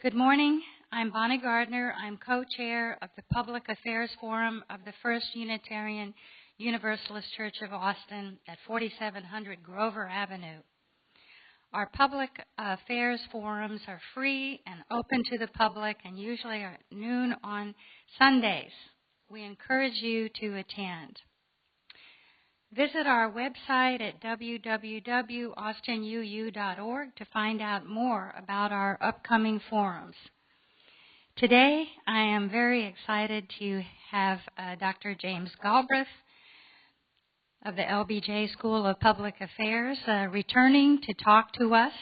Good morning. I'm Bonnie Gardner. I'm co-chair of the Public Affairs Forum of the First Unitarian Universalist Church of Austin at 4700 Grover Avenue. Our public affairs forums are free and open to the public and usually are at noon on Sundays. We encourage you to attend. Visit our website at www.austinuu.org to find out more about our upcoming forums. Today, I am very excited to have Dr. James Galbraith of the LBJ School of Public Affairs returning to talk to us.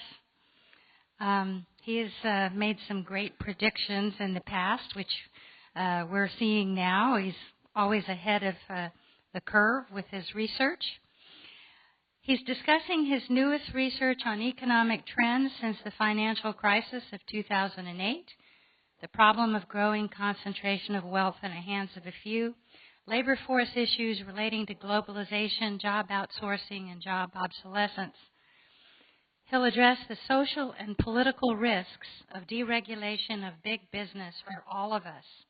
He has made some great predictions in the past, which we're seeing now. He's always ahead of the curve with his research. He's discussing his newest research on economic trends since the financial crisis of 2008, the problem of growing concentration of wealth in the hands of a few, labor force issues relating to globalization, job outsourcing, and job obsolescence. He'll address the social and political risks of deregulation of big business for all of us.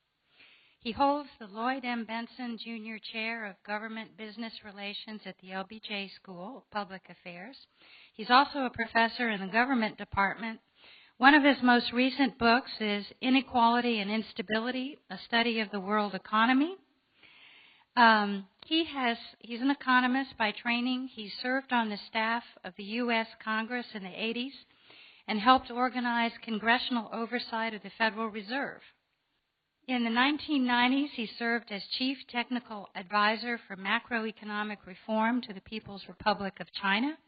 He holds the Lloyd M. Benson Jr. Chair of Government Business Relations at the LBJ School of Public Affairs. He's also a professor in the Government Department. One of his most recent books is Inequality and Instability, a Study of the World Economy. He's an economist by training. He served on the staff of the U.S. Congress in the 80s and helped organize congressional oversight of the Federal Reserve. In the 1990s, he served as Chief Technical Advisor for Macroeconomic Reform to the People's Republic of China.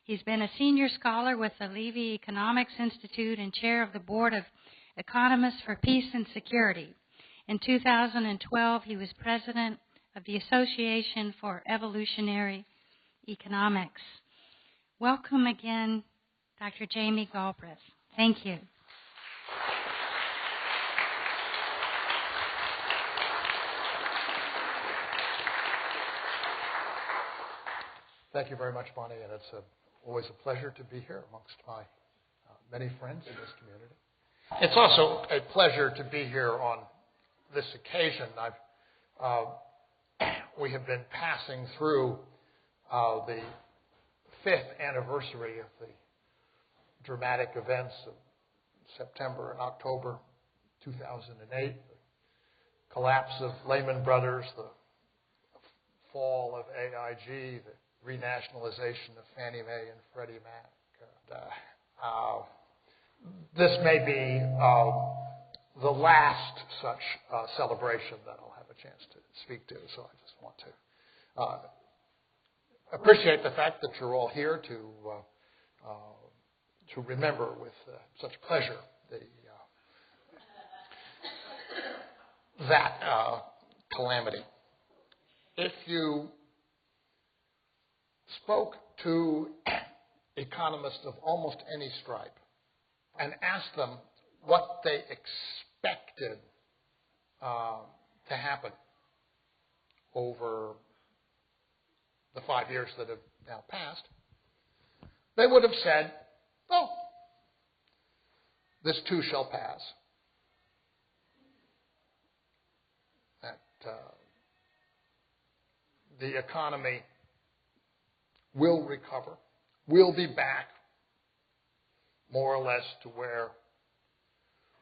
He's been a senior scholar with the Levy Economics Institute and chair of the Board of Economists for Peace and Security. In 2012, he was president of the Association for Evolutionary Economics. Welcome again, Dr. Jamie Galbraith. Thank you. Thank you very much, Bonnie, and it's always a pleasure to be here amongst my many friends in this community. It's also a pleasure to be here on this occasion. We have been passing through the 5th anniversary of the dramatic events of September and October 2008, the collapse of Lehman Brothers, the fall of AIG, the renationalization of Fannie Mae and Freddie Mac. This may be the last such celebration that I'll have a chance to speak to, so I just want to appreciate the fact that you're all here to remember with such pleasure that calamity. If you spoke to economists of almost any stripe and asked them what they expected to happen over the 5 years that have now passed, they would have said, oh, this too shall pass. That the economy will recover, will be back more or less to where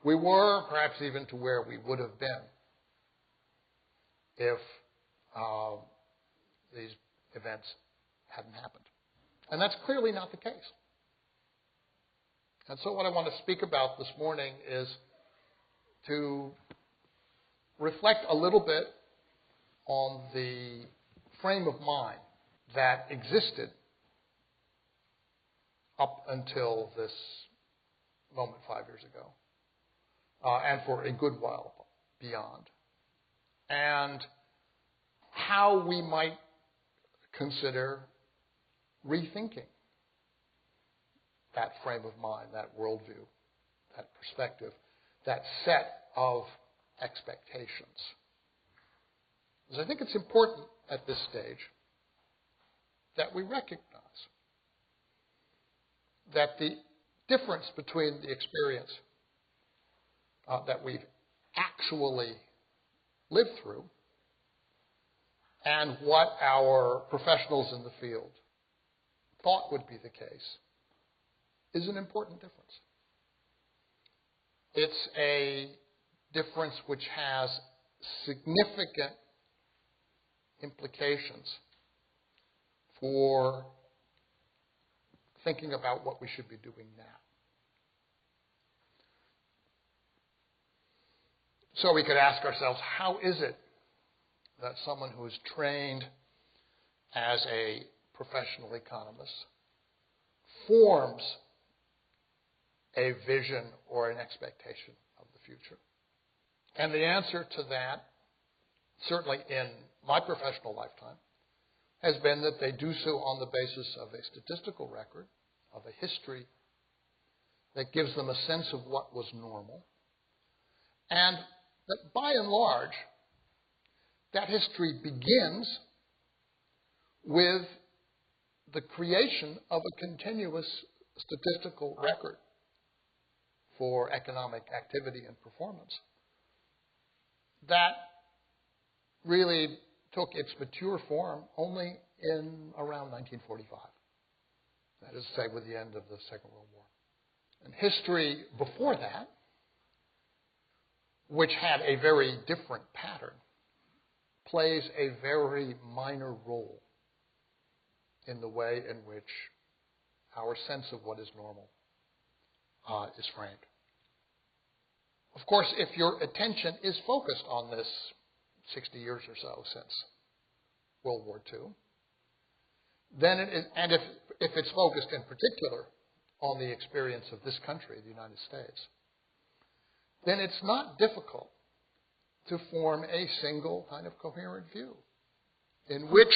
we were, perhaps even to where we would have been if these events hadn't happened. And that's clearly not the case. And so what I want to speak about this morning is to reflect a little bit on the frame of mind that existed up until this moment 5 years ago, and for a good while beyond, and how we might consider rethinking that frame of mind, that worldview, that perspective, that set of expectations. Because I think it's important at this stage that we recognize that the difference between the experience that we've actually lived through and what our professionals in the field thought would be the case is an important difference. It's a difference which has significant implications for thinking about what we should be doing now. So we could ask ourselves, how is it that someone who is trained as a professional economist forms a vision or an expectation of the future? And the answer to that, certainly in my professional lifetime, has been that they do so on the basis of a statistical record, of a history that gives them a sense of what was normal, and that by and large, that history begins with the creation of a continuous statistical record for economic activity and performance that really took its mature form only in around 1945. That is to say, with the end of the Second World War. And history before that, which had a very different pattern, plays a very minor role in the way in which our sense of what is normal is framed. Of course, if your attention is focused on this 60 years or so since World War II, then and if it's focused in particular on the experience of this country, the United States, then it's not difficult to form a single kind of coherent view in which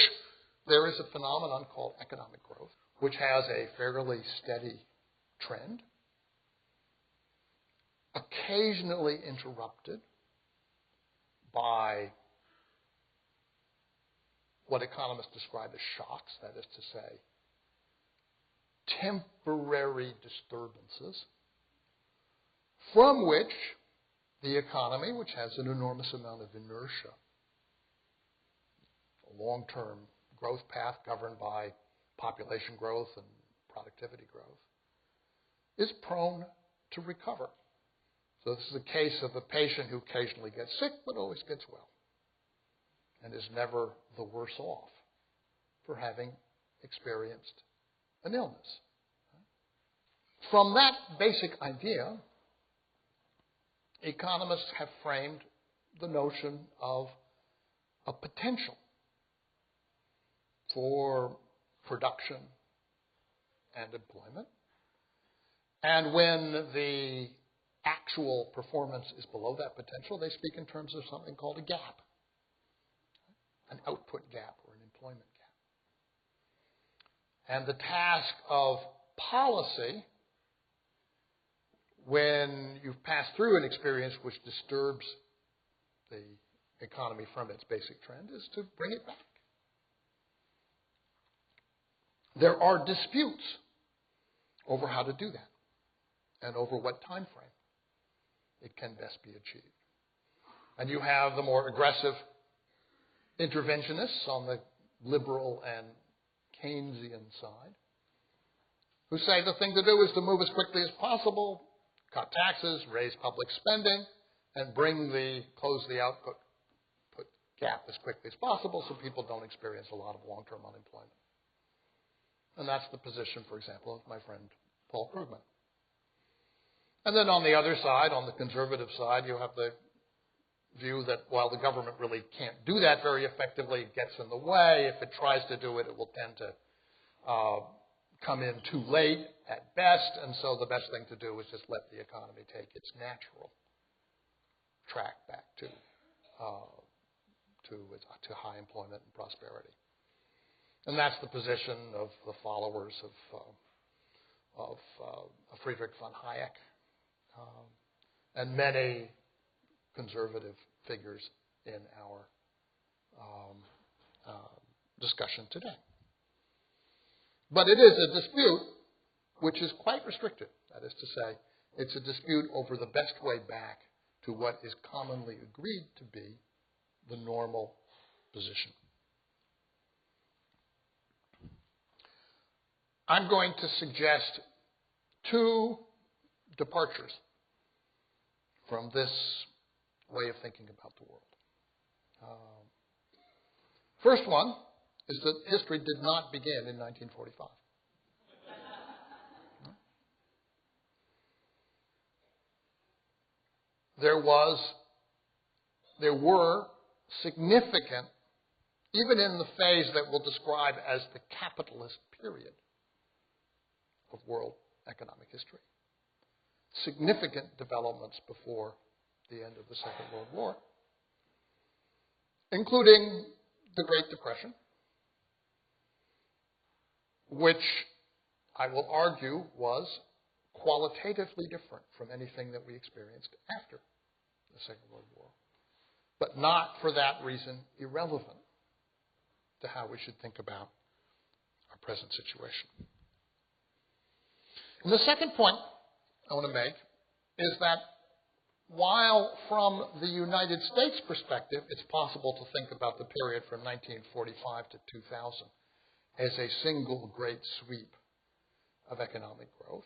there is a phenomenon called economic growth, which has a fairly steady trend, occasionally interrupted by what economists describe as shocks, that is to say, temporary disturbances, from which the economy, which has an enormous amount of inertia, a long-term growth path governed by population growth and productivity growth, is prone to recover. So this is a case of a patient who occasionally gets sick but always gets well and is never the worse off for having experienced an illness. From that basic idea, economists have framed the notion of a potential for production and employment. And when the actual performance is below that potential, they speak in terms of something called a gap, an output gap or an employment gap. And the task of policy, when you've passed through an experience which disturbs the economy from its basic trend, is to bring it back. There are disputes over how to do that and over what time frame it can best be achieved. And you have the more aggressive interventionists on the liberal and Keynesian side who say the thing to do is to move as quickly as possible, cut taxes, raise public spending, and close the output gap as quickly as possible so people don't experience a lot of long-term unemployment. And that's the position, for example, of my friend Paul Krugman. And then on the other side, on the conservative side, you have the view that while the government really can't do that very effectively, it gets in the way. If it tries to do it, it will tend to come in too late at best, and so the best thing to do is just let the economy take its natural track back to high employment and prosperity. And that's the position of the followers of Friedrich von Hayek and many conservative figures in our discussion today. But it is a dispute which is quite restricted. That is to say, it's a dispute over the best way back to what is commonly agreed to be the normal position. I'm going to suggest two departures from this way of thinking about the world. First one is that history did not begin in 1945. There were significant, even in the phase that we'll describe as the capitalist period of world economic history, significant developments before the end of the Second World War, including the Great Depression, which I will argue was qualitatively different from anything that we experienced after the Second World War, but not for that reason irrelevant to how we should think about our present situation. And the second point I want to make is that while from the United States perspective, it's possible to think about the period from 1945 to 2000 as a single great sweep of economic growth,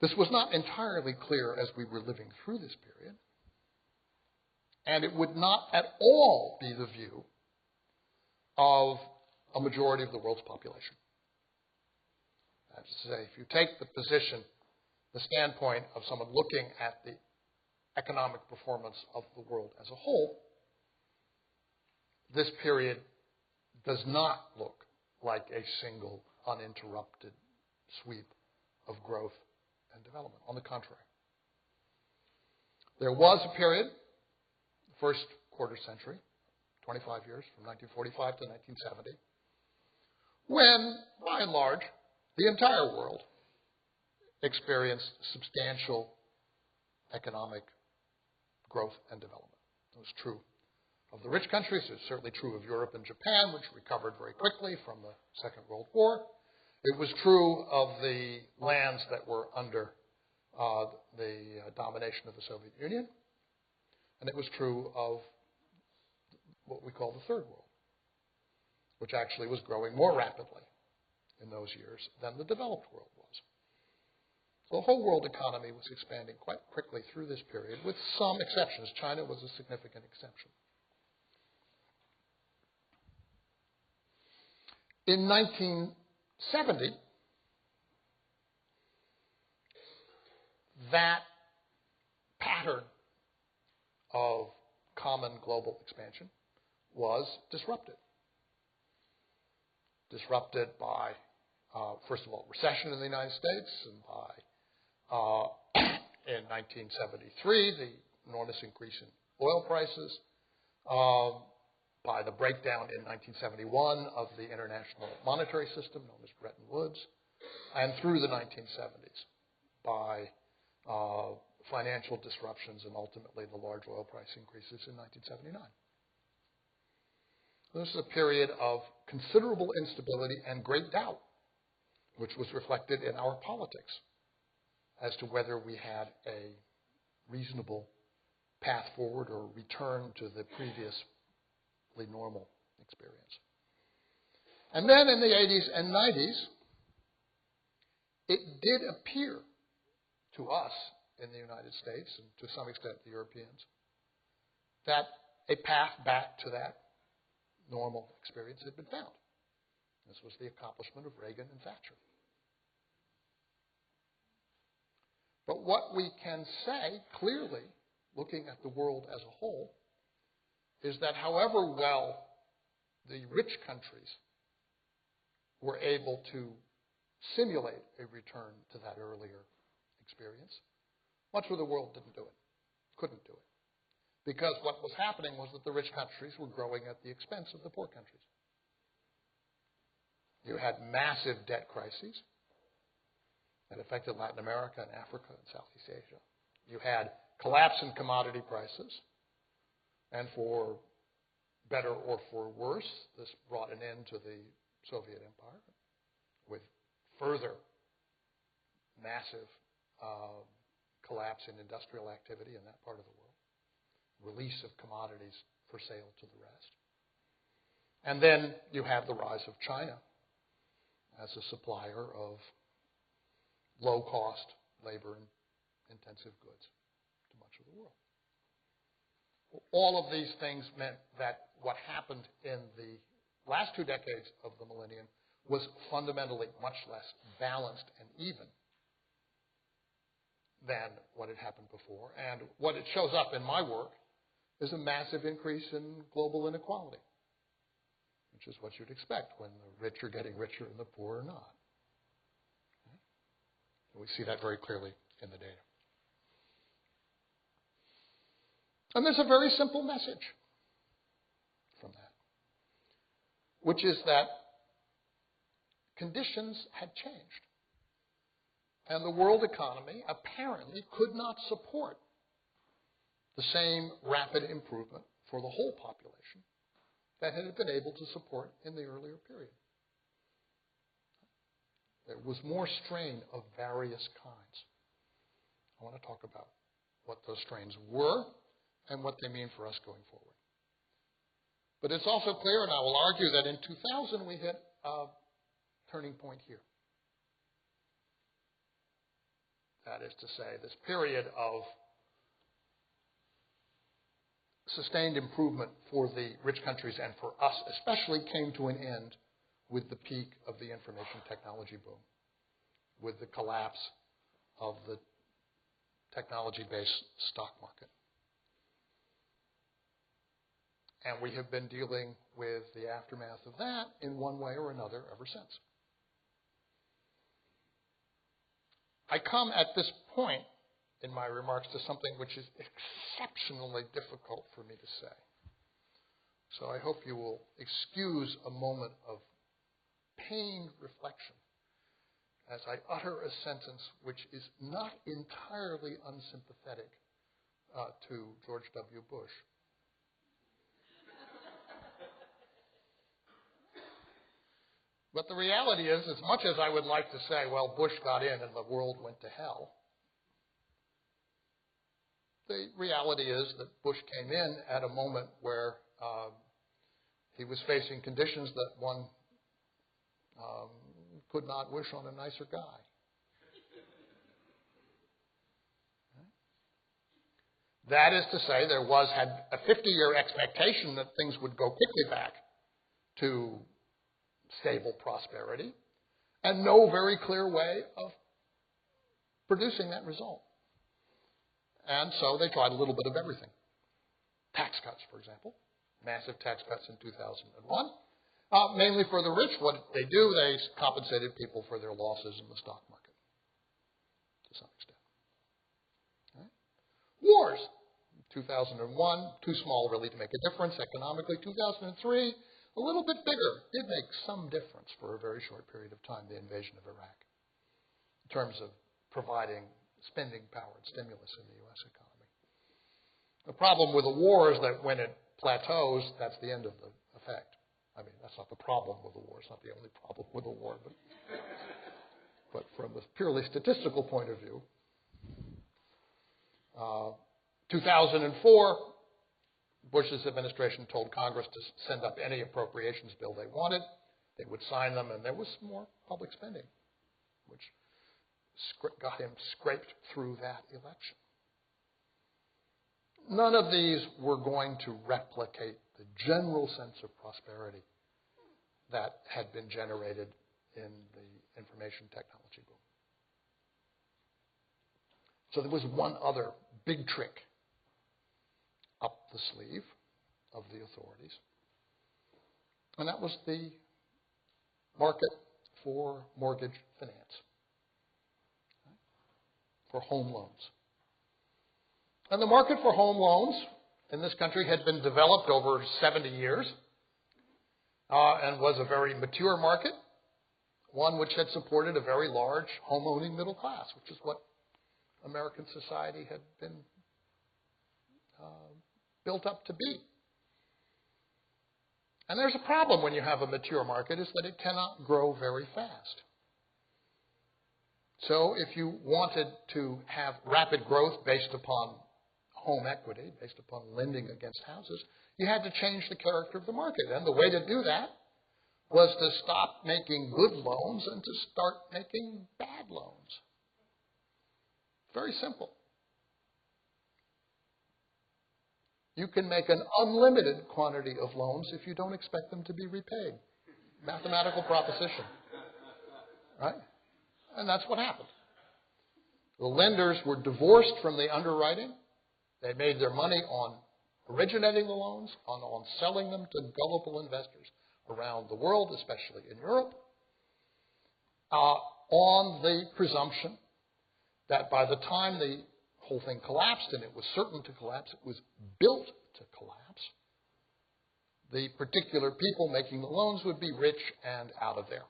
this was not entirely clear as we were living through this period, and it would not at all be the view of a majority of the world's population. That is to say, if you take the position, the standpoint of someone looking at the economic performance of the world as a whole, this period does not look like a single uninterrupted sweep of growth and development. On the contrary, there was a period, the first quarter century, 25 years, from 1945 to 1970, when, by and large, the entire world experienced substantial economic growth and development. It was true of the rich countries. It was certainly true of Europe and Japan, which recovered very quickly from the Second World War. It was true of the lands that were under the domination of the Soviet Union. And it was true of what we call the Third World, which actually was growing more rapidly in those years than the developed world was. So the whole world economy was expanding quite quickly through this period, with some exceptions. China was a significant exception. In 1970, that pattern of common global expansion was disrupted. Disrupted by, first of all, recession in the United States, and by, in 1973, the enormous increase in oil prices, by the breakdown in 1971 of the international monetary system known as Bretton Woods, and through the 1970s by financial disruptions and ultimately the large oil price increases in 1979. This is a period of considerable instability and great doubt, which was reflected in our politics as to whether we had a reasonable path forward or return to the previously normal experience. And then in the 80s and 90s, it did appear to us in the United States, and to some extent the Europeans, that a path back to that normal experience had been found. This was the accomplishment of Reagan and Thatcher. But what we can say clearly, looking at the world as a whole, is that however well the rich countries were able to simulate a return to that earlier experience, much of the world didn't do it, couldn't do it. Because what was happening was that the rich countries were growing at the expense of the poor countries. You had massive debt crises that affected Latin America and Africa and Southeast Asia. You had collapse in commodity prices, and for better or for worse, this brought an end to the Soviet Empire with further massive collapse in industrial activity in that part of the world, release of commodities for sale to the rest. And then you have the rise of China as a supplier of low-cost, labor-intensive goods to much of the world. All of these things meant that what happened in the last 2 decades of the millennium was fundamentally much less balanced and even than what had happened before. And what it shows up in my work is a massive increase in global inequality, which is what you'd expect when the rich are getting richer and the poor are not. And we see that very clearly in the data. And there's a very simple message from that, which is that conditions had changed. And the world economy apparently could not support the same rapid improvement for the whole population that it had been able to support in the earlier period. There was more strain of various kinds. I want to talk about what those strains were and what they mean for us going forward. But it's also clear, and I will argue, that in 2000 we hit a turning point here. That is to say, this period of sustained improvement for the rich countries and for us especially came to an end with the peak of the information technology boom, with the collapse of the technology-based stock market. And we have been dealing with the aftermath of that in one way or another ever since. I come at this point in my remarks to something which is exceptionally difficult for me to say. So I hope you will excuse a moment of pained reflection as I utter a sentence which is not entirely unsympathetic to George W. Bush. But the reality is, as much as I would like to say, well, Bush got in and the world went to hell, the reality is that Bush came in at a moment where he was facing conditions that one could not wish on a nicer guy. That is to say, there had a 50-year expectation that things would go quickly back to stable prosperity, and no very clear way of producing that result. And so they tried a little bit of everything. Tax cuts, for example. Massive tax cuts in 2001. Mainly for the rich. What did they do? They compensated people for their losses in the stock market, to some extent. Right? Wars. 2001, too small really to make a difference economically. 2003, a little bit bigger. Did make some difference for a very short period of time, the invasion of Iraq, in terms of providing spending power and stimulus in the U.S. economy. The problem with a war is that when it plateaus, that's the end of the effect. I mean, that's not the problem with a war. It's not the only problem with a war. But from a purely statistical point of view, 2004, Bush's administration told Congress to send up any appropriations bill they wanted. They would sign them, and there was more public spending, which got him scraped through that election. None of these were going to replicate the general sense of prosperity that had been generated in the information technology boom. So there was one other big trick up the sleeve of the authorities, and that was the market for mortgage finance, for home loans. And the market for home loans in this country had been developed over 70 years and was a very mature market, one which had supported a very large home-owning middle class, which is what American society had been built up to be. And there's a problem when you have a mature market, is that it cannot grow very fast. So if you wanted to have rapid growth based upon home equity, based upon lending against houses, you had to change the character of the market. And the way to do that was to stop making good loans and to start making bad loans. Very simple. You can make an unlimited quantity of loans if you don't expect them to be repaid. Mathematical proposition. Right? And that's what happened. The lenders were divorced from the underwriting. They made their money on originating the loans, on selling them to gullible investors around the world, especially in Europe, on the presumption that by the time the whole thing collapsed, and it was certain to collapse, it was built to collapse, the particular people making the loans would be rich and out of there.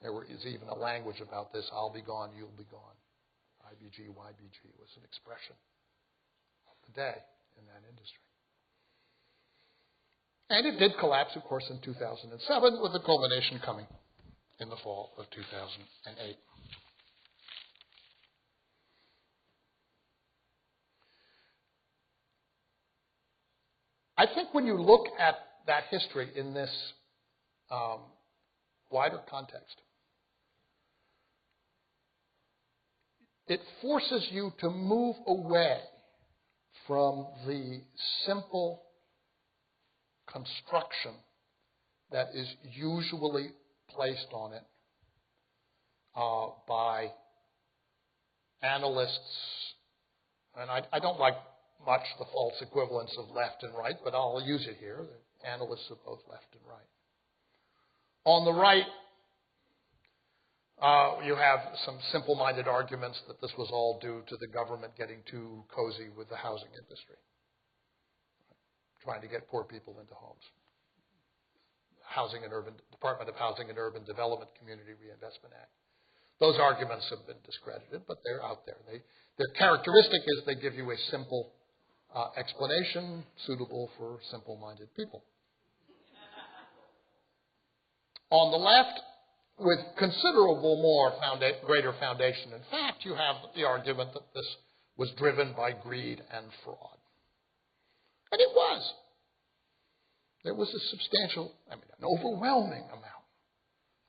There is even a language about this, I'll be gone, you'll be gone. IBG, YBG was an expression of the day in that industry. And it did collapse, of course, in 2007, with the culmination coming in the fall of 2008. I think when you look at that history in this wider context, it forces you to move away from the simple construction that is usually placed on it by analysts, and I don't like much the false equivalence of left and right, but I'll use it here, the analysts of both left and right. On the right, you have some simple-minded arguments that this was all due to the government getting too cozy with the housing industry, trying to get poor people into homes. Department of Housing and Urban Development Community Reinvestment Act. Those arguments have been discredited, but they're out there. Their characteristic is they give you a simple explanation suitable for simple-minded people. On the left, with considerable more greater foundation in fact, you have the argument that this was driven by greed and fraud. And it was. There was a substantial, an overwhelming amount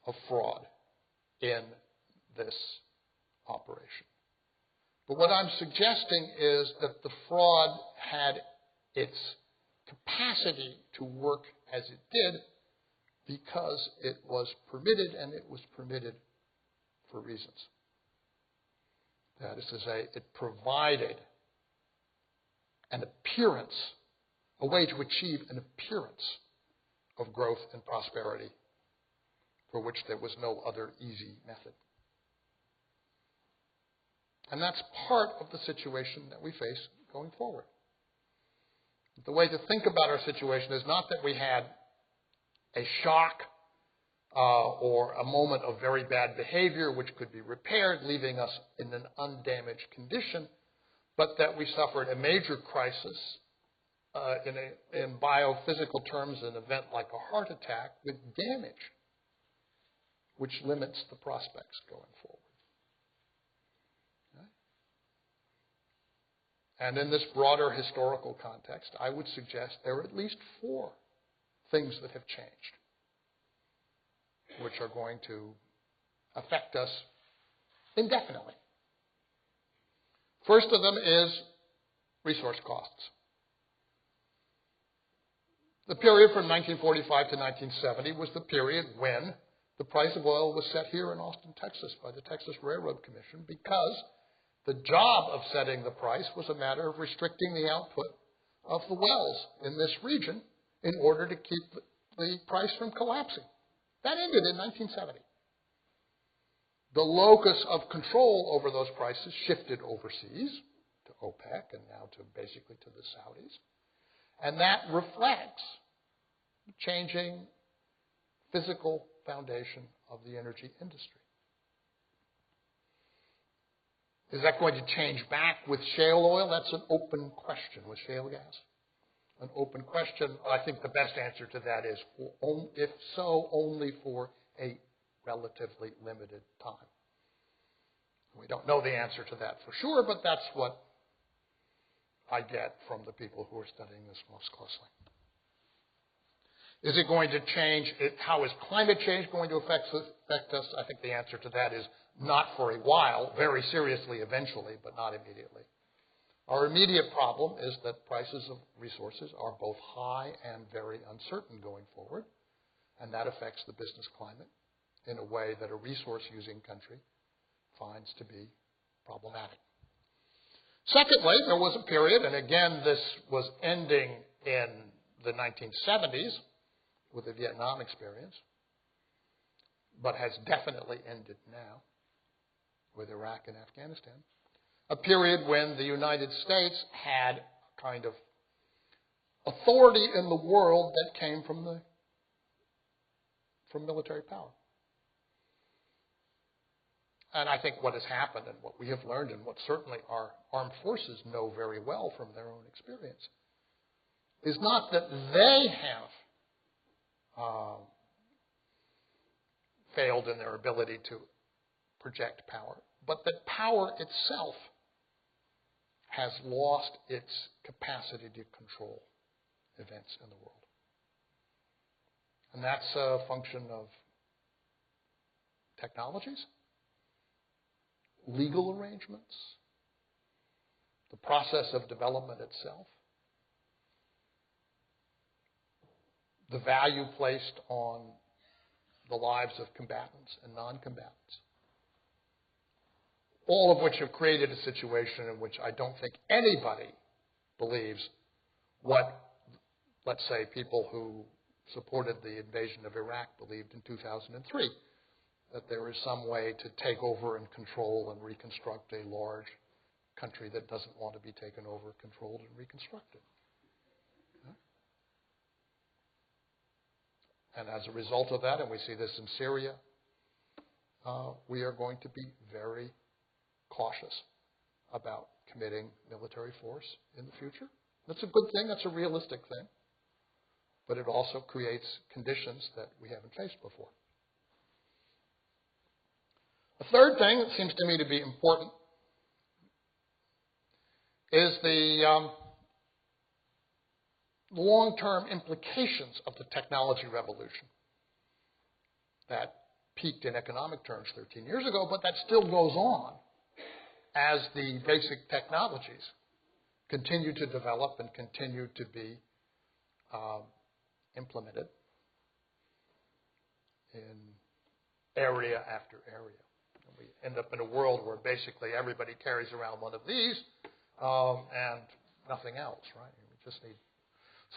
of fraud in this operation. But what I'm suggesting is that the fraud had its capacity to work as it did because it was permitted, and it was permitted for reasons. That is to say, it provided an appearance, a way to achieve an appearance of growth and prosperity for which there was no other easy method. And that's part of the situation that we face going forward. The way to think about our situation is not that we had a shock or a moment of very bad behavior which could be repaired, leaving us in an undamaged condition, but that we suffered a major crisis in biophysical terms, an event like a heart attack with damage, which limits the prospects going forward. And in this broader historical context, I would suggest there are at least 4 things that have changed, which are going to affect us indefinitely. First of them is resource costs. The period from 1945 to 1970 was the period when the price of oil was set here in Austin, Texas by the Texas Railroad Commission, because the job of setting the price was a matter of restricting the output of the wells in this region in order to keep the price from collapsing. That ended in 1970. The locus of control over those prices shifted overseas to OPEC and now to basically to the Saudis. And that reflects the changing physical foundation of the energy industry. Is that going to change back with shale oil? That's an open question. With shale gas? An open question. I think the best answer to that is, if so, only for a relatively limited time. We don't know the answer to that for sure, but that's what I get from the people who are studying this most closely. Is it going to change? How is climate change going to affect us? I think the answer to that is not for a while, very seriously eventually, but not immediately. Our immediate problem is that prices of resources are both high and very uncertain going forward, and that affects the business climate in a way that a resource-using country finds to be problematic. Secondly, there was a period, and again this was ending in the 1970s with the Vietnam experience, but has definitely ended now with Iraq and Afghanistan, a period when the United States had a kind of authority in the world that came from military power. And I think what has happened and what we have learned and what certainly our armed forces know very well from their own experience is not that they have failed in their ability to project power, but that power itself has lost its capacity to control events in the world. And that's a function of technologies, legal arrangements, the process of development itself, the value placed on the lives of combatants and non-combatants, all of which have created a situation in which I don't think anybody believes what, let's say, people who supported the invasion of Iraq believed in 2003, that there is some way to take over and control and reconstruct a large country that doesn't want to be taken over, controlled, and reconstructed. And as a result of that, and we see this in Syria, we are going to be very cautious about committing military force in the future. That's a good thing. That's a realistic thing. But it also creates conditions that we haven't faced before. A third thing that seems to me to be important is the long-term implications of the technology revolution that peaked in economic terms 13 years ago, but that still goes on as the basic technologies continue to develop and continue to be implemented in area after area. And we end up in a world where basically everybody carries around one of these and nothing else, right? You just need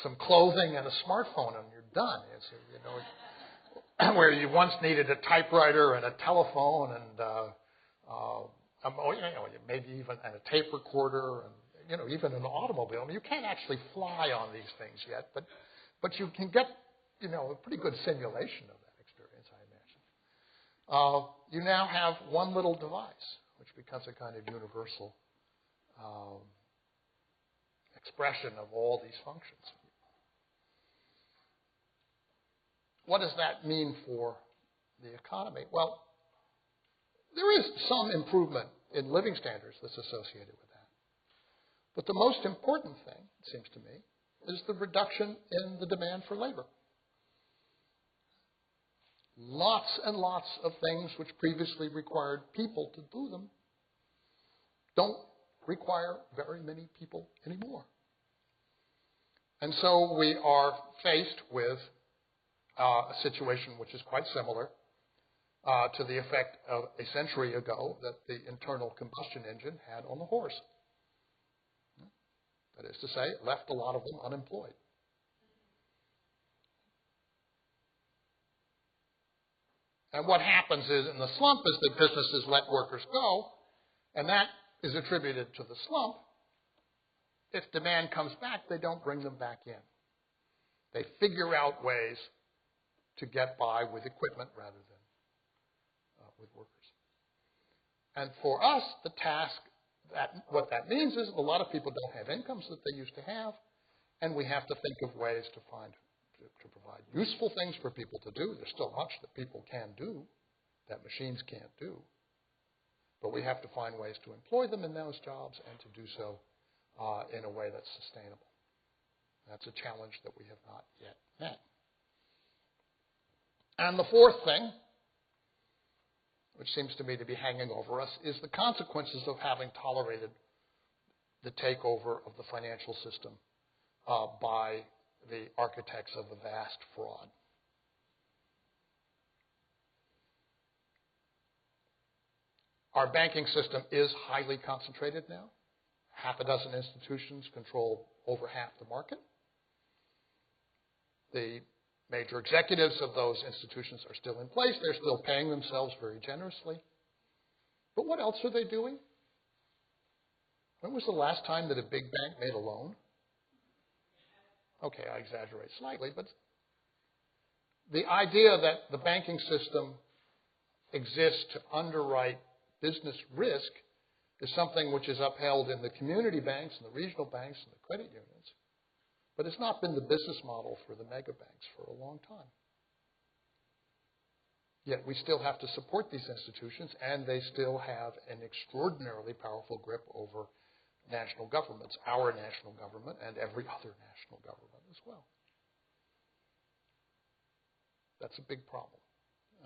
some clothing and a smartphone and you're done. It's, where you once needed a typewriter and a telephone and maybe even a tape recorder and even an automobile. I mean, you can't actually fly on these things yet, but you can get a pretty good simulation of that experience, I imagine. You now have one little device, which becomes a kind of universal expression of all these functions. What does that mean for the economy? Well, there is some improvement in living standards that's associated with that. But the most important thing, it seems to me, is the reduction in the demand for labor. Lots and lots of things which previously required people to do them don't require very many people anymore. And so we are faced with a situation which is quite similar to the effect of a century ago that the internal combustion engine had on the horse. That is to say, it left a lot of them unemployed. And what happens is in the slump is that businesses let workers go, and that is attributed to the slump. If demand comes back, they don't bring them back in. They figure out ways to get by with equipment rather than with workers. And for us, the task, what that means is a lot of people don't have incomes that they used to have, and we have to think of ways to provide useful things for people to do. There's still much that people can do that machines can't do. But we have to find ways to employ them in those jobs and to do so in a way that's sustainable. That's a challenge that we have not yet met. And the fourth thing, which seems to me to be hanging over us, is the consequences of having tolerated the takeover of the financial system by the architects of a vast fraud. Our banking system is highly concentrated now. Half a dozen institutions control over half the market. The major executives of those institutions are still in place. They're still paying themselves very generously. But what else are they doing? When was the last time that a big bank made a loan? Okay, I exaggerate slightly, but the idea that the banking system exists to underwrite business risk is something which is upheld in the community banks and the regional banks and the credit unions. But it's not been the business model for the mega banks for a long time. Yet we still have to support these institutions, and they still have an extraordinarily powerful grip over national governments, our national government, and every other national government as well. That's a big problem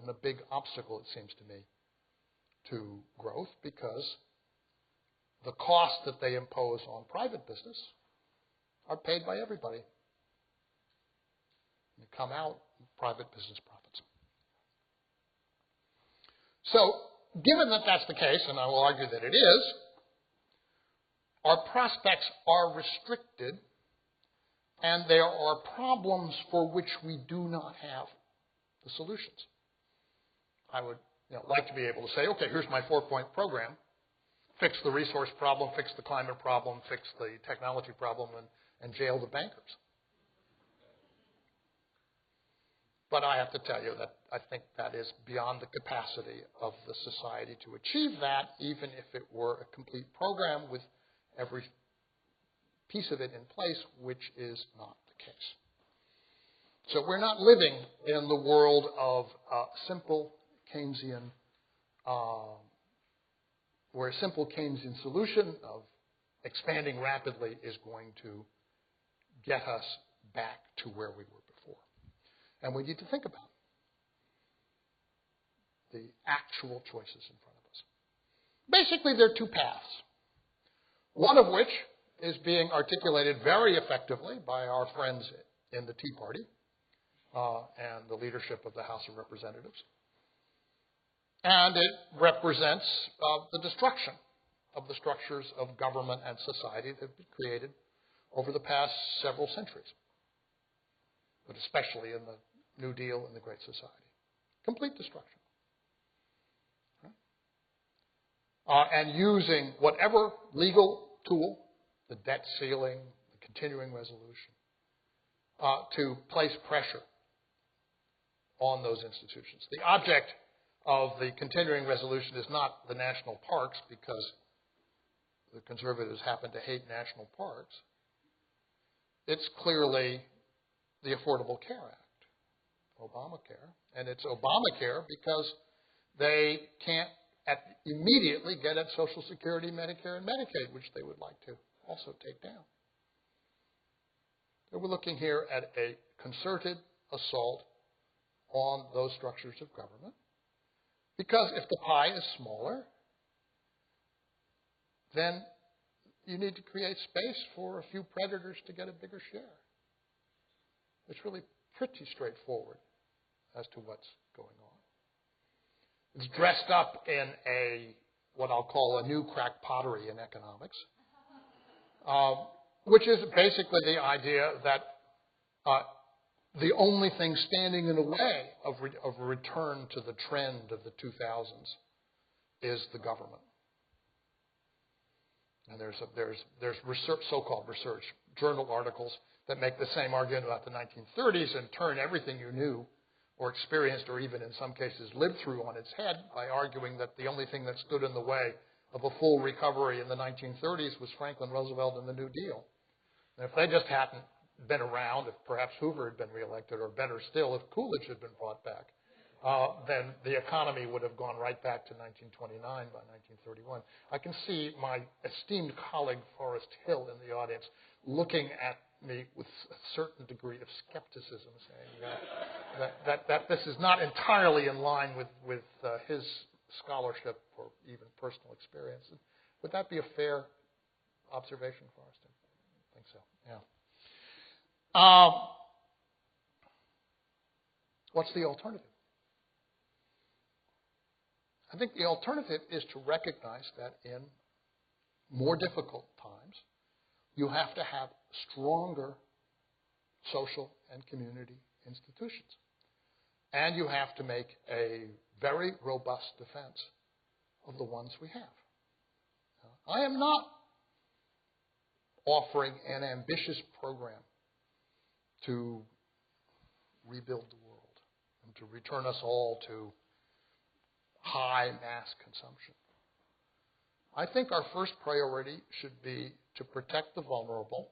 and a big obstacle, it seems to me, to growth, because the costs that they impose on private business are paid by everybody. You come out with private business profits. So, given that that's the case, and I will argue that it is, our prospects are restricted, and there are problems for which we do not have the solutions. I would like to be able to say, okay, here's my 4-point program. Fix the resource problem, fix the climate problem, fix the technology problem, and jail the bankers. But I have to tell you that I think that is beyond the capacity of the society to achieve that, even if it were a complete program with every piece of it in place, which is not the case. So we're not living in the world of simple Keynesian, where a simple Keynesian solution of expanding rapidly is going to get us back to where we were before. And we need to think about the actual choices in front of us. Basically, there are two paths, one of which is being articulated very effectively by our friends in the Tea Party and the leadership of the House of Representatives. And it represents the destruction of the structures of government and society that have been created over the past several centuries, but especially in the New Deal and the Great Society. Complete destruction. And using whatever legal tool, the debt ceiling, the continuing resolution, to place pressure on those institutions. The object of the continuing resolution is not the national parks, because the conservatives happen to hate national parks. It's clearly the Affordable Care Act, Obamacare. And it's Obamacare because they can't immediately get at Social Security, Medicare, and Medicaid, which they would like to also take down. So we're looking here at a concerted assault on those structures of government, because if the pie is smaller, then you need to create space for a few predators to get a bigger share. It's really pretty straightforward as to what's going on. It's dressed up in what I'll call a new crack pottery in economics, which is basically the idea that the only thing standing in the way of a return to the trend of the 2000s is the government. And there's research, so-called research, journal articles that make the same argument about the 1930s and turn everything you knew or experienced or even in some cases lived through on its head by arguing that the only thing that stood in the way of a full recovery in the 1930s was Franklin Roosevelt and the New Deal. And if they just hadn't been around, if perhaps Hoover had been reelected, or better still, if Coolidge had been brought back, then the economy would have gone right back to 1929 by 1931. I can see my esteemed colleague Forrest Hill in the audience looking at me with a certain degree of skepticism, saying that this is not entirely in line with his scholarship or even personal experience. Would that be a fair observation, Forrest? I think so, yeah. What's the alternative? I think the alternative is to recognize that in more difficult times, you have to have stronger social and community institutions. And you have to make a very robust defense of the ones we have. I am not offering an ambitious program to rebuild the world and to return us all to high mass consumption. I think our first priority should be to protect the vulnerable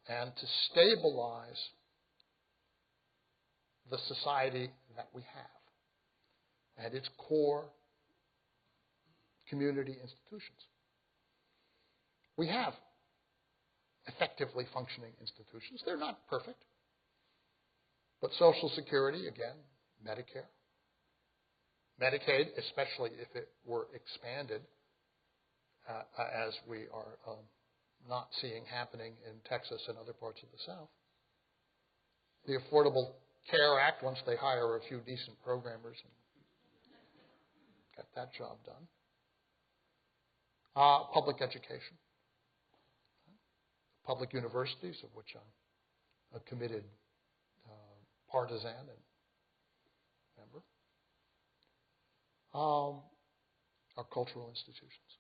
and to stabilize the society that we have at its core community institutions. We have effectively functioning institutions. They're not perfect. But Social Security, again, Medicare, Medicaid, especially if it were expanded, as we are not seeing happening in Texas and other parts of the South. The Affordable Care Act, once they hire a few decent programmers and get that job done. Public education. Public universities, of which I'm a committed partisan and member. Our cultural institutions.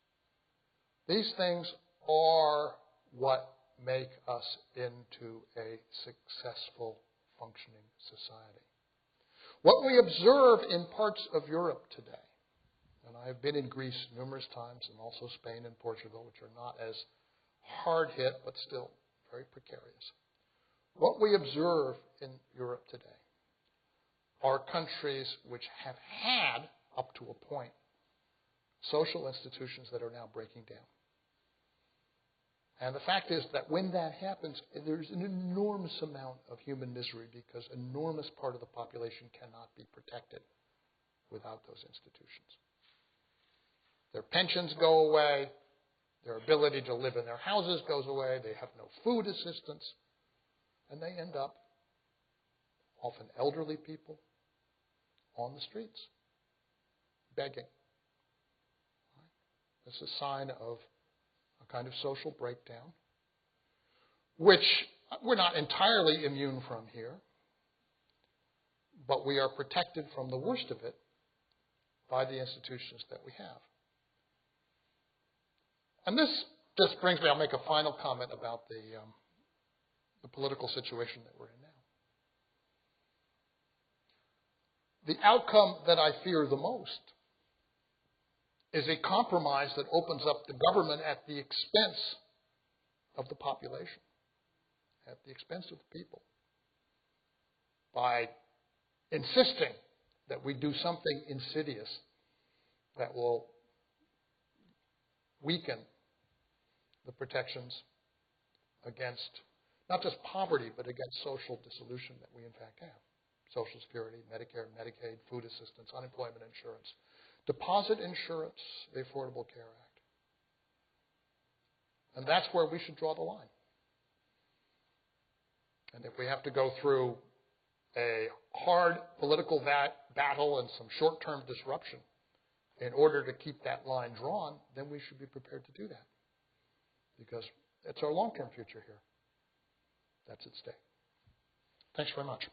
These things are what make us into a successful, functioning society. What we observe in parts of Europe today, and I have been in Greece numerous times, and also Spain and Portugal, which are not as hard hit, but still very precarious. What we observe in Europe today are countries which have had, up to a point, social institutions that are now breaking down. And the fact is that when that happens, there's an enormous amount of human misery because an enormous part of the population cannot be protected without those institutions. Their pensions go away. Their ability to live in their houses goes away. They have no food assistance. And they end up, often elderly people, on the streets, begging. It's a sign of a kind of social breakdown, which we're not entirely immune from here, but we are protected from the worst of it by the institutions that we have. And this just brings me, I'll make a final comment about the political situation that we're in now. The outcome that I fear the most is a compromise that opens up the government at the expense of the population, at the expense of the people, by insisting that we do something insidious that will weaken the protections against not just poverty, but against social dissolution that we in fact have. Social Security, Medicare, Medicaid, food assistance, unemployment insurance, deposit insurance, the Affordable Care Act. And that's where we should draw the line. And if we have to go through a hard political battle and some short-term disruption in order to keep that line drawn, then we should be prepared to do that. Because it's our long-term future here that's at stake. Thanks very much.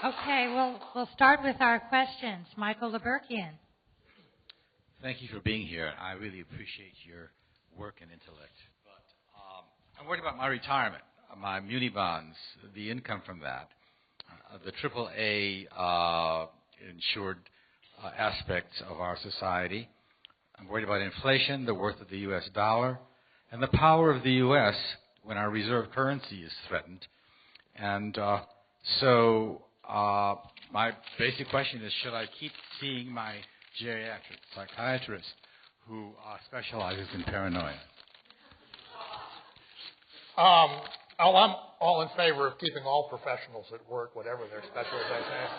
Okay, we'll start with our questions. Michael Leberkian. Thank you for being here. I really appreciate your work and intellect. But I'm worried about my retirement, my muni bonds, the income from that, the AAA insured aspects of our society. I'm worried about inflation, the worth of the U.S. dollar. and the power of the U.S. when our reserve currency is threatened. And so my basic question is, should I keep seeing my geriatric psychiatrist who specializes in paranoia? I'm all in favor of keeping all professionals at work, whatever their specialization is.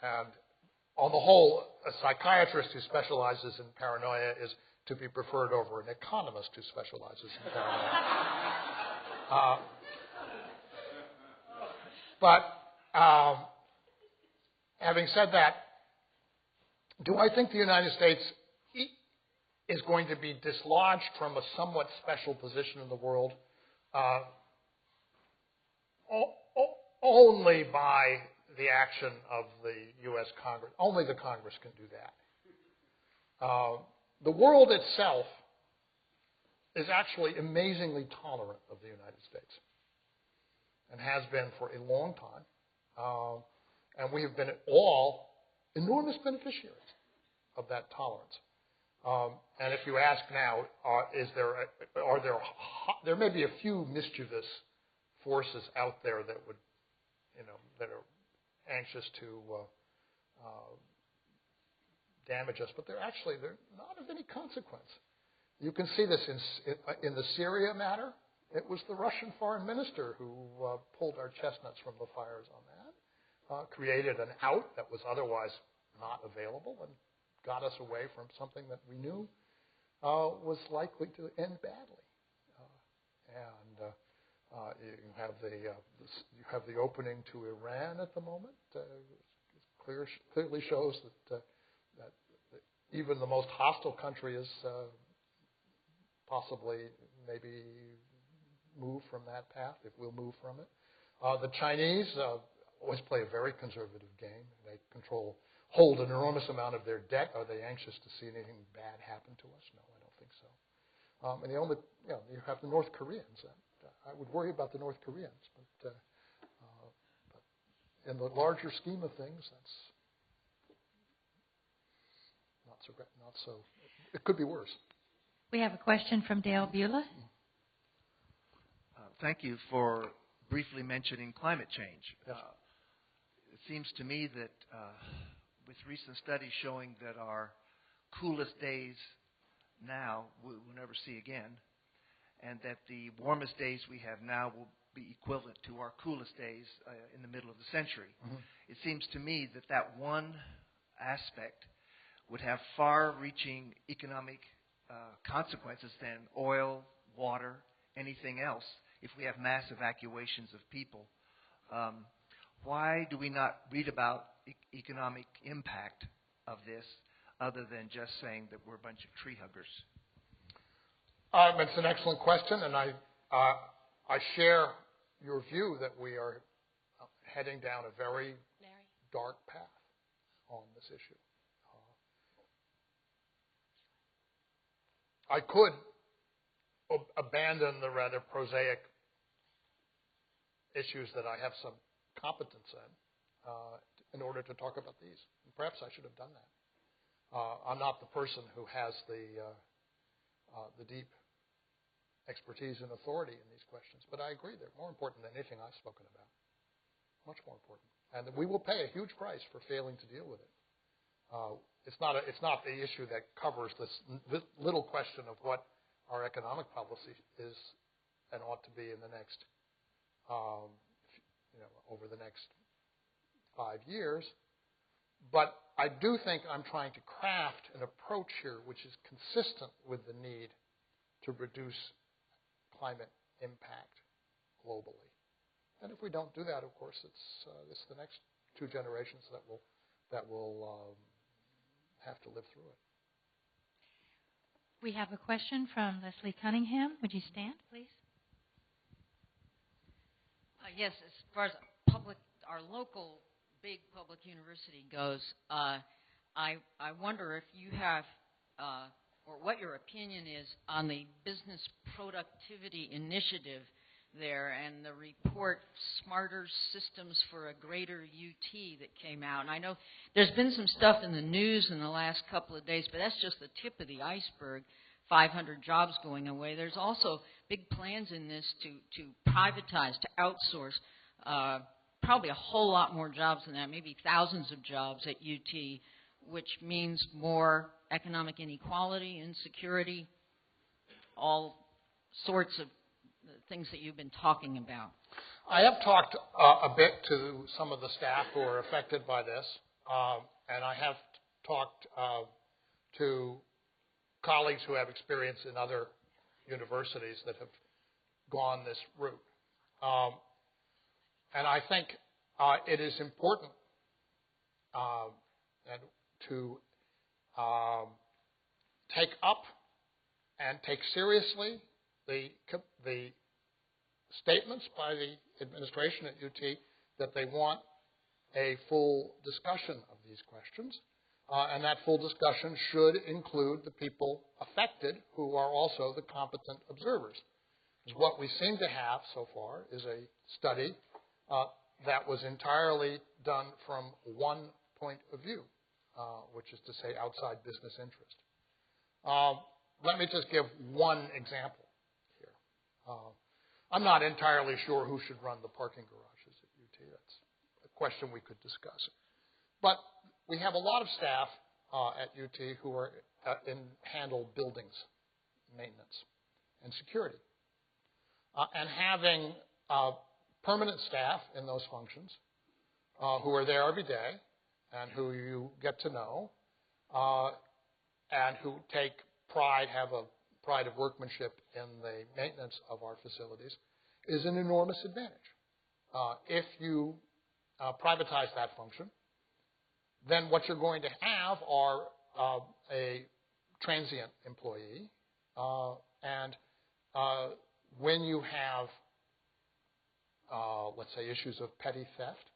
And on the whole, a psychiatrist who specializes in paranoia is to be preferred over an economist who specializes in paranoia. But having said that, do I think the United States is going to be dislodged from a somewhat special position in the world only by the action of the U.S. Congress? Only the Congress can do that. The world itself is actually amazingly tolerant of the United States and has been for a long time. And we have been all enormous beneficiaries of that tolerance. And if you ask now, there may be a few mischievous forces out there that would, that are anxious to damage us, but they're not of any consequence. You can see this in the Syria matter. It was the Russian foreign minister who pulled our chestnuts from the fires on that, created an out that was otherwise not available, and got us away from something that we knew was likely to end badly. You have the opening to Iran at the moment. It clearly shows that even the most hostile country is possibly maybe move from that path, if we'll move from it. The Chinese always play a very conservative game. They hold an enormous amount of their debt. Are they anxious to see anything bad happen to us? No, I don't think so. And you have the North Koreans. I would worry about the North Koreans, but in the larger scheme of things, that's not so. It could be worse. We have a question from Dale Beulah. Thank you for briefly mentioning climate change. Yes. It seems to me that with recent studies showing that our coolest days now we'll never see again, and that the warmest days we have now will be equivalent to our coolest days in the middle of the century. Mm-hmm. It seems to me that one aspect would have far-reaching economic consequences than oil, water, anything else if we have mass evacuations of people. Why do we not read about economic impact of this other than just saying that we're a bunch of tree huggers? It's an excellent question, and I share your view that we are heading down a very dark path on this issue. I could abandon the rather prosaic issues that I have some competence in order to talk about these. And perhaps I should have done that. I'm not the person who has the deep expertise and authority in these questions, but I agree they're more important than anything I've spoken about. Much more important, and we will pay a huge price for failing to deal with it. It's not the issue that covers this little question of what our economic policy is and ought to be in the next, over the next 5 years. But I do think I'm trying to craft an approach here which is consistent with the need to reduce climate impact globally. And if we don't do that, of course, it's the next 2 generations that will have to live through it. We have a question from Leslie Cunningham. Would you stand, please? Yes, as far as our local big public university goes, I wonder if you have, or what your opinion is on the Business Productivity Initiative there and the report Smarter Systems for a Greater UT that came out. And I know there's been some stuff in the news in the last couple of days, but that's just the tip of the iceberg. 500 jobs going away. There's also big plans in this to privatize, to outsource probably a whole lot more jobs than that, maybe thousands of jobs at UT, which means more economic inequality, insecurity, all sorts of things that you've been talking about. I have talked a bit to some of the staff who are affected by this, and I have talked to colleagues who have experience in other universities that have gone this route. And I think it is important to take up and take seriously the statements by the administration at UT that they want a full discussion of these questions, and that full discussion should include the people affected who are also the competent observers. What we seem to have so far is a study that was entirely done from one point of view, which is to say outside business interest. Let me just give one example here. I'm not entirely sure who should run the parking garages at UT. That's a question we could discuss. But we have a lot of staff at UT who are handle buildings maintenance and security. And having permanent staff in those functions who are there every day and who you get to know and who take pride, have a pride of workmanship in the maintenance of our facilities is an enormous advantage. If you privatize that function, then what you're going to have are a transient employee, and when you have, let's say, issues of petty theft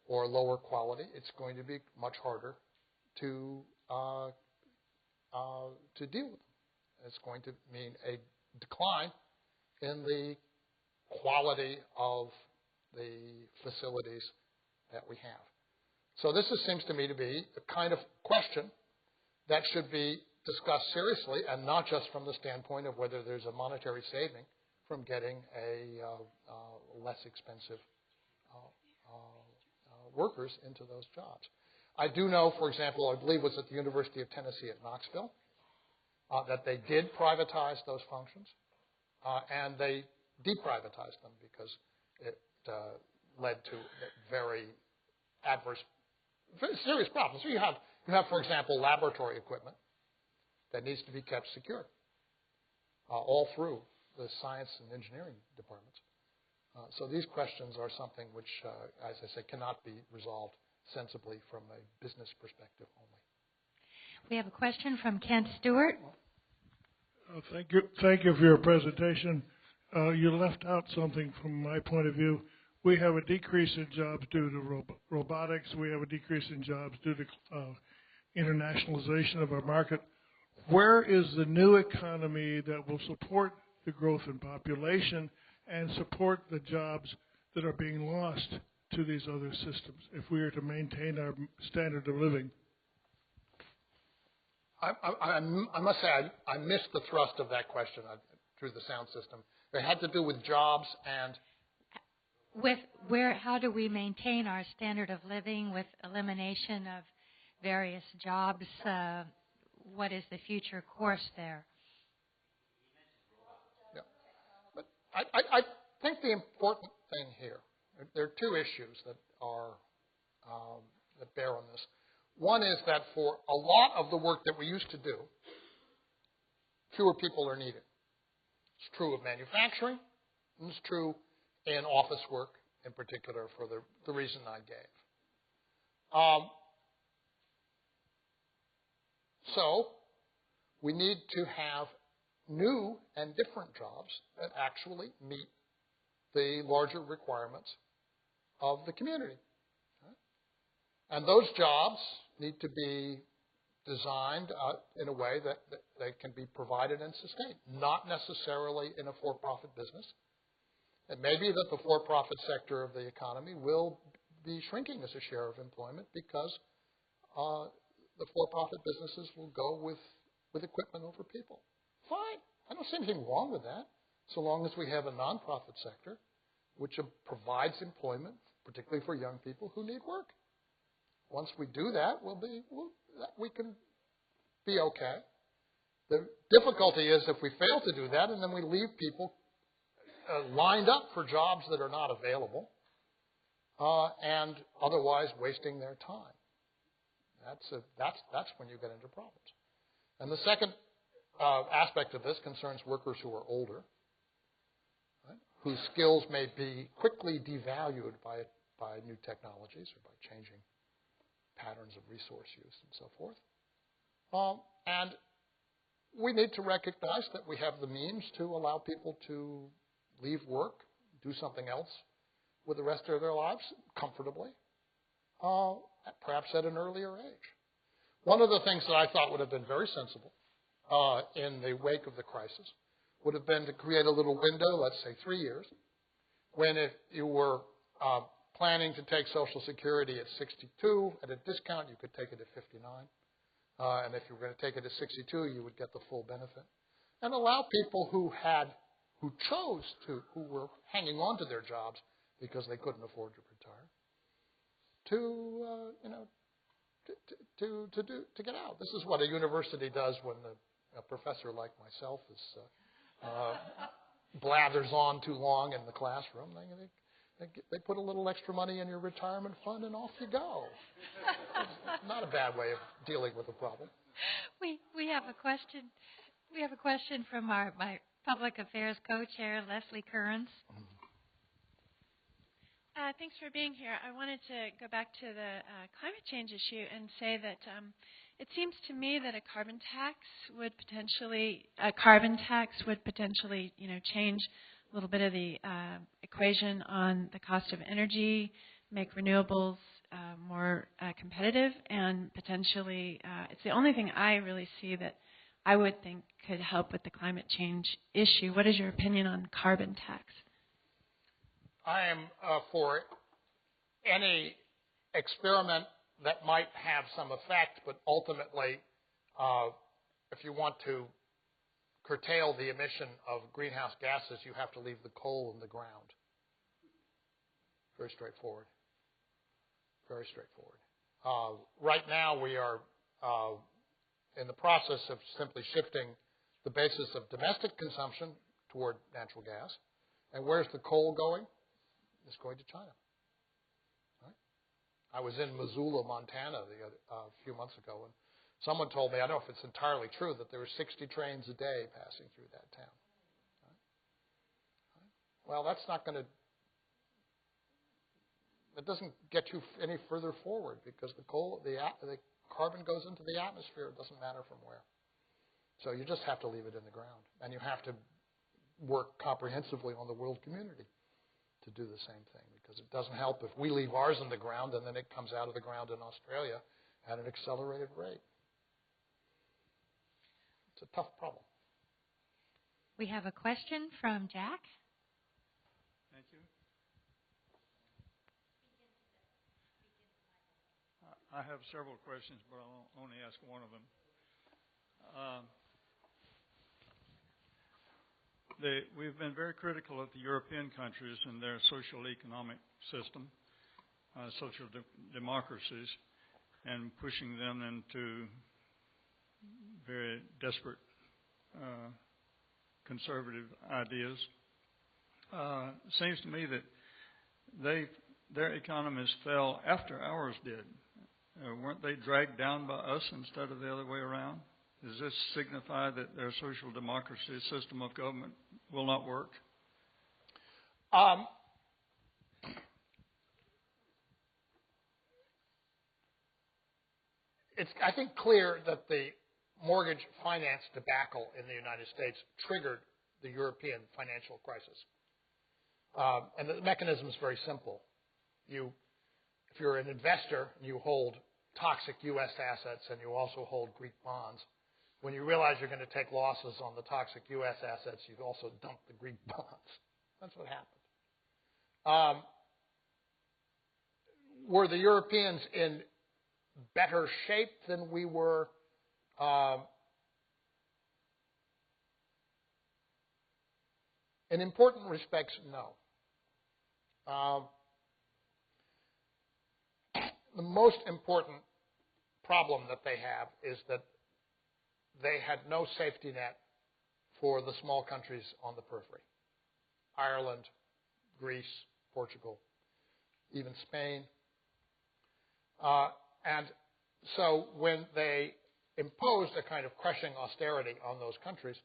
or lower quality, it's going to be much harder to deal with them. It's going to mean a decline in the quality of the facilities that we have. So this seems to me to be a kind of question that should be discussed seriously, and not just from the standpoint of whether there's a monetary saving from getting a less expensive workers into those jobs. I do know, for example, I believe it was at the University of Tennessee at Knoxville, that they did privatize those functions, and they deprivatized them because it led to very adverse, very serious problems. So you have, for example, laboratory equipment that needs to be kept secure all through the science and engineering departments. So these questions are something which, as I say, cannot be resolved sensibly from a business perspective only. We have a question from Kent Stewart. Thank you for your presentation. You left out something from my point of view. We have a decrease in jobs due to robotics. We have a decrease in jobs due to internationalization of our market. Where is the new economy that will support the growth in population and support the jobs that are being lost to these other systems if we are to maintain our standard of living? I must say I missed the thrust of that question through the sound system. It had to do with jobs and with how do we maintain our standard of living with elimination of various jobs? What is the future course there? Yeah. But I think the important thing here, there are two issues that are that bear on this. One is that for a lot of the work that we used to do, fewer people are needed. It's true of manufacturing, and it's true in office work in particular for the reason I gave. So we need to have new and different jobs that actually meet the larger requirements of the community. And those jobs need to be designed in a way that they can be provided and sustained, not necessarily in a for-profit business. It may be that the for-profit sector of the economy will be shrinking as a share of employment because the for-profit businesses will go with equipment over people. Fine. I don't see anything wrong with that, so long as we have a nonprofit sector which provides employment, particularly for young people who need work. Once we do that, we can be okay. The difficulty is if we fail to do that and then we leave people lined up for jobs that are not available and otherwise wasting their time. That's when you get into problems. And the second aspect of this concerns workers who are older, right, whose skills may be quickly devalued by new technologies or by changing patterns of resource use and so forth. And we need to recognize that we have the means to allow people to leave work, do something else with the rest of their lives comfortably, perhaps at an earlier age. One of the things that I thought would have been very sensible in the wake of the crisis would have been to create a little window, let's say 3 years, when if you were planning to take Social Security at 62 at a discount, you could take it at 59. And if you were going to take it at 62, you would get the full benefit. And allow people who were hanging on to their jobs because they couldn't afford to retire, to get out. This is what a university does when a professor like myself blathers on too long in the classroom. They put a little extra money in your retirement fund and off you go. It's not a bad way of dealing with a problem. We have a question. We have a question from my Public Affairs Co-Chair, Leslie Kearns. Thanks for being here. I wanted to go back to the climate change issue and say that it seems to me that a carbon tax would potentially change a little bit of the equation on the cost of energy, make renewables more competitive, and potentially it's the only thing I really see that I would think could help with the climate change issue. What is your opinion on carbon tax? I am for any experiment that might have some effect, but ultimately, if you want to curtail the emission of greenhouse gases, you have to leave the coal in the ground. Very straightforward. Very straightforward. Right now, we are in the process of simply shifting the basis of domestic consumption toward natural gas. And where's the coal going? It's going to China. Right? I was in Missoula, Montana a few months ago, and someone told me, I don't know if it's entirely true, that there were 60 trains a day passing through that town. Right? Well, that's not going to... It doesn't get you any further forward because the carbon goes into the atmosphere. It doesn't matter from where. So you just have to leave it in the ground. And you have to work comprehensively on the world community to do the same thing, because it doesn't help if we leave ours in the ground and then it comes out of the ground in Australia at an accelerated rate. It's a tough problem. We have a question from Jack. Thank you. I have several questions, but I'll only ask one of them. We've been very critical of the European countries and their social economic system, social democracies, and pushing them into very desperate conservative ideas. It seems to me that their economies fell after ours did. Weren't they dragged down by us instead of the other way around? Does this signify that their social democracy system of government will not work? It's, I think, clear that the mortgage finance debacle in the United States triggered the European financial crisis. And the mechanism is very simple. If you're an investor, you hold toxic U.S. assets and you also hold Greek bonds. When you realize you're going to take losses on the toxic U.S. assets, you also dump the Greek bonds. That's what happened. Were the Europeans in better shape than we were In important respects, no. The most important problem that they have is that they had no safety net for the small countries on the periphery. Ireland, Greece, Portugal, even Spain. And so when they imposed a kind of crushing austerity on those countries,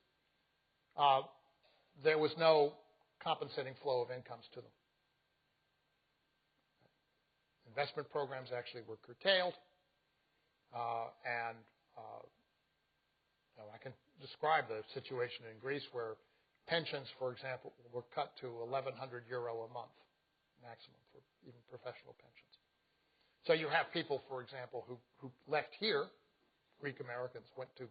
there was no compensating flow of incomes to them. Investment programs actually were curtailed, and I can describe the situation in Greece where pensions, for example, were cut to €1,100 a month maximum for even professional pensions. So you have people, for example, who left here, Greek Americans, went to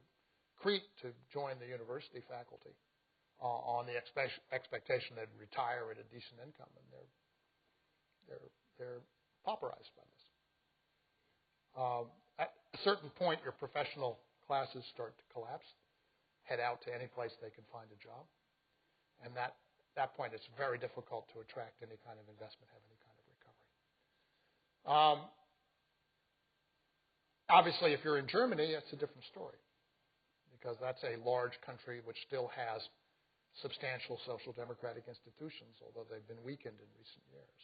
Crete to join the university faculty on the expectation they'd retire at a decent income, and they're pauperized by this. At a certain point, your professional classes start to collapse, head out to any place they can find a job, and that point it's very difficult to attract any kind of investment, have any kind of recovery. Obviously, if you're in Germany, it's a different story, because that's a large country which still has substantial social democratic institutions, although they've been weakened in recent years.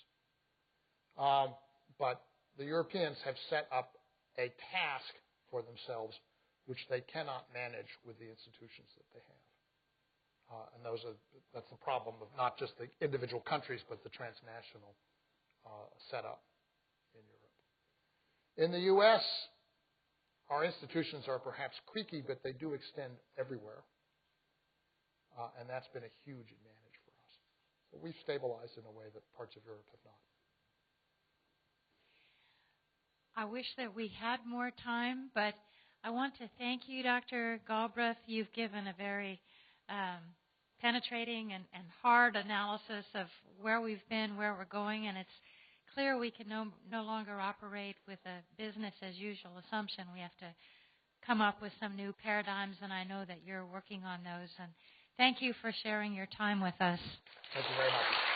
But the Europeans have set up a task for themselves which they cannot manage with the institutions that they have. And that's the problem of not just the individual countries, but the transnational setup in Europe. In the U.S., our institutions are perhaps creaky, but they do extend everywhere. And that's been a huge advantage for us. So we've stabilized in a way that parts of Europe have not. I wish that we had more time, but I want to thank you, Dr. Galbraith. You've given a very penetrating and hard analysis of where we've been, where we're going, and it's clear we can no longer operate with a business-as-usual assumption. We have to come up with some new paradigms, and I know that you're working on those. And thank you for sharing your time with us. Thank you very much.